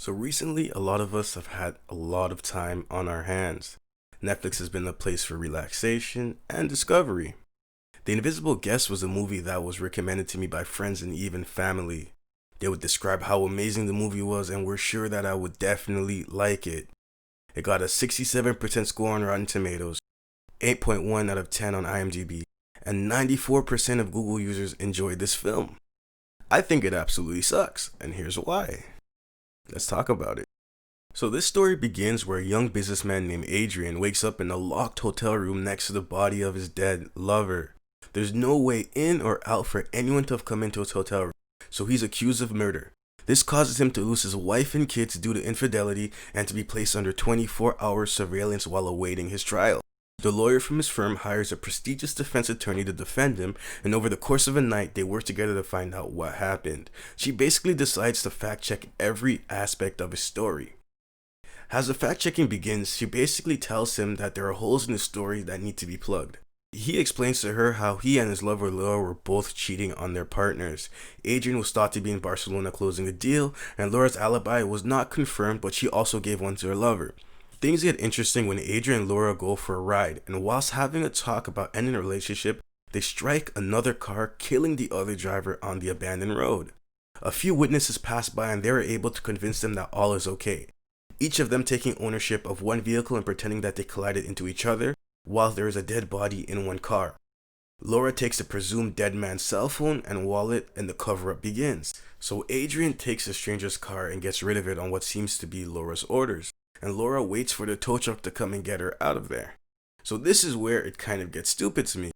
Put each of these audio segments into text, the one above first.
So recently, a lot of us have had a lot of time on our hands. Netflix has been a place for relaxation and discovery. The Invisible Guest was a movie that was recommended to me by friends and even family. They would describe how amazing the movie was and were sure that I would definitely like it. It got a 67% score on Rotten Tomatoes, 8.1 out of 10 on IMDb, and 94% of Google users enjoyed this film. I think it absolutely sucks, and here's why. Let's talk about it. So this story begins where a young businessman named Adrian wakes up in a locked hotel room next to the body of his dead lover. There's no way in or out for anyone to have come into his hotel room, so he's accused of murder. This causes him to lose his wife and kids due to infidelity and to be placed under 24-hour surveillance while awaiting his trial. The lawyer from his firm hires a prestigious defense attorney to defend him, and over the course of a night, they work together to find out what happened. She basically decides to fact check every aspect of his story. As the fact checking begins, she basically tells him that there are holes in his story that need to be plugged. He explains to her how he and his lover Laura were both cheating on their partners. Adrian was thought to be in Barcelona closing a deal, and Laura's alibi was not confirmed, but she also gave one to her lover. Things get interesting when Adrian and Laura go for a ride, and whilst having a talk about ending the relationship, they strike another car, killing the other driver on the abandoned road. A few witnesses pass by and they are able to convince them that all is okay, each of them taking ownership of one vehicle and pretending that they collided into each other, while there is a dead body in one car. Laura takes the presumed dead man's cell phone and wallet, and the cover-up begins. So Adrian takes a stranger's car and gets rid of it on what seems to be Laura's orders, and Laura waits for the tow truck to come and get her out of there. So this is where it kind of gets stupid to me.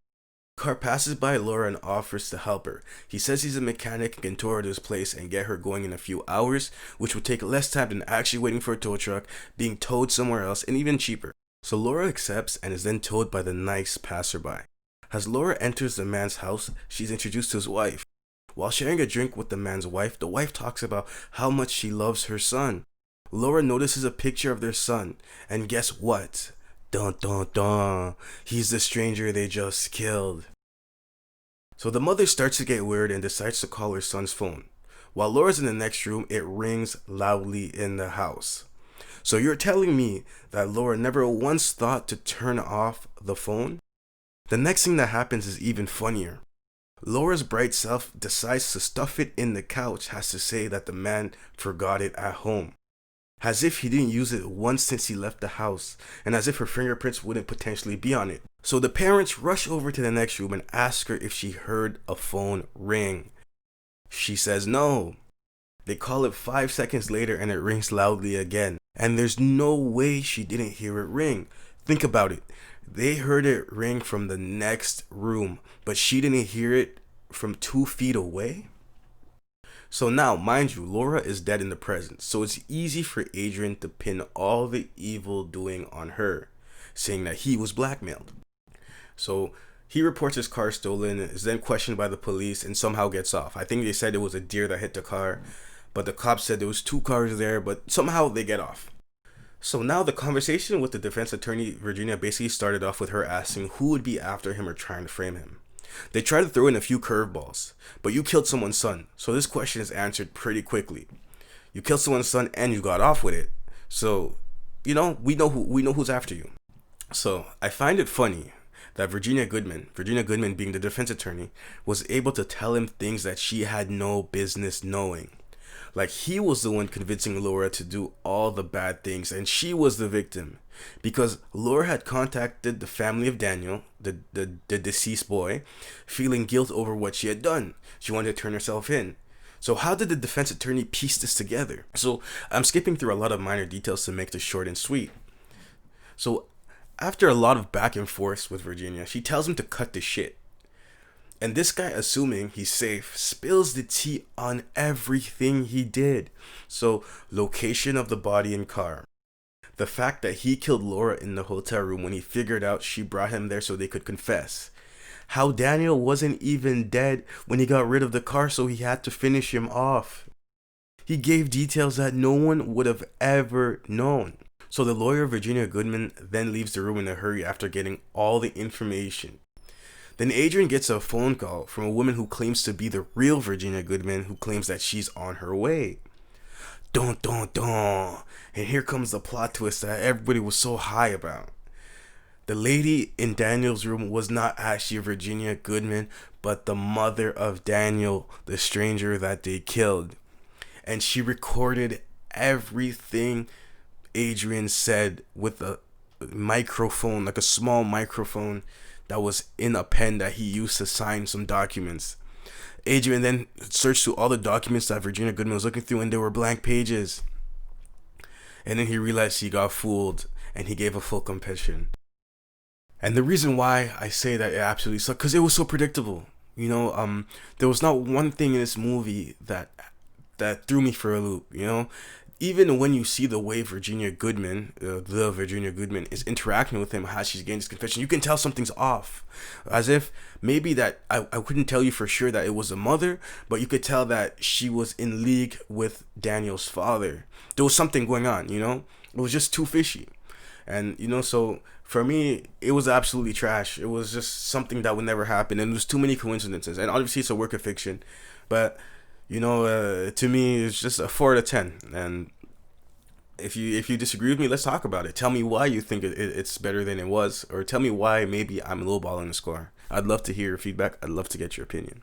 The car passes by Laura and offers to help her. He says he's a mechanic and can tow her to his place and get her going in a few hours, which would take less time than actually waiting for a tow truck, being towed somewhere else, and even cheaper. So Laura accepts and is then towed by the nice passerby. As Laura enters the man's house, she's introduced to his wife. While sharing a drink with the man's wife, the wife talks about how much she loves her son. Laura notices a picture of their son, and guess what? Dun dun dun, he's the stranger they just killed. So the mother starts to get weird and decides to call her son's phone. While Laura's in the next room, it rings loudly in the house. So you're telling me that Laura never once thought to turn off the phone? The next thing that happens is even funnier. Laura's bright self decides to stuff it in the couch, has to say that the man forgot it at home. As if he didn't use it once since he left the house, and as if her fingerprints wouldn't potentially be on it. So the parents rush over to the next room and ask her if she heard a phone ring. She says no. They call it 5 seconds later and it rings loudly again. And there's no way she didn't hear it ring. Think about it. They heard it ring from the next room, but she didn't hear it from 2 feet away? So now, mind you, Laura is dead in the present, so it's easy for Adrian to pin all the evil doing on her, saying that he was blackmailed. So he reports his car stolen, is then questioned by the police, and somehow gets off. I think they said it was a deer that hit the car, but the cops said there was 2 cars there, but somehow they get off. So now the conversation with the defense attorney, Virginia, basically started off with her asking who would be after him or trying to frame him. They tried to throw in a few curveballs, but you killed someone's son, so this question is answered pretty quickly. You killed someone's son and you got off with it, so we know who's after you. So I find it funny that Virginia Goodman being the defense attorney, was able to tell him things that she had no business knowing. Like he was the one convincing Laura to do all the bad things and she was the victim. Because Laura had contacted the family of Daniel, the deceased boy, feeling guilt over what she had done. She wanted to turn herself in. So how did the defense attorney piece this together? So I'm skipping through a lot of minor details to make this short and sweet. So after a lot of back and forth with Virginia, she tells him to cut the shit. And this guy, assuming he's safe, spills the tea on everything he did. So, location of the body and car. The fact that he killed Laura in the hotel room when he figured out she brought him there so they could confess. How Daniel wasn't even dead when he got rid of the car, so he had to finish him off. He gave details that no one would have ever known. So the lawyer Virginia Goodman then leaves the room in a hurry after getting all the information. Then Adrian gets a phone call from a woman who claims to be the real Virginia Goodman, who claims that she's on her way. dun dun dun. And here comes the plot twist that everybody was so high about. The lady in Daniel's room was not actually Virginia Goodman, but the mother of Daniel, the stranger that they killed. And she recorded everything Adrian said with a microphone, like a small microphone that was in a pen that he used to sign some documents. Adrian then searched through all the documents that Virginia Goodman was looking through, and there were blank pages. And then he realized he got fooled, and he gave a full confession. And the reason why I say that it absolutely sucked, because it was so predictable. There was not one thing in this movie that threw me for a loop. Even when you see the way Virginia Goodman, the Virginia Goodman, is interacting with him as she's getting this confession, you can tell something's off. As if maybe that I couldn't tell you for sure that it was a mother, but you could tell that she was in league with Daniel's father. There was something going on. It was just too fishy. And so for me, it was absolutely trash. It was just something that would never happen, and there's too many coincidences. And obviously, it's a work of fiction, but to me, it's just a 4 out of 10. And if you disagree with me, let's talk about it. Tell me why you think it's better than it was, or tell me why maybe I'm lowballing the score. I'd love to hear your feedback. I'd love to get your opinion.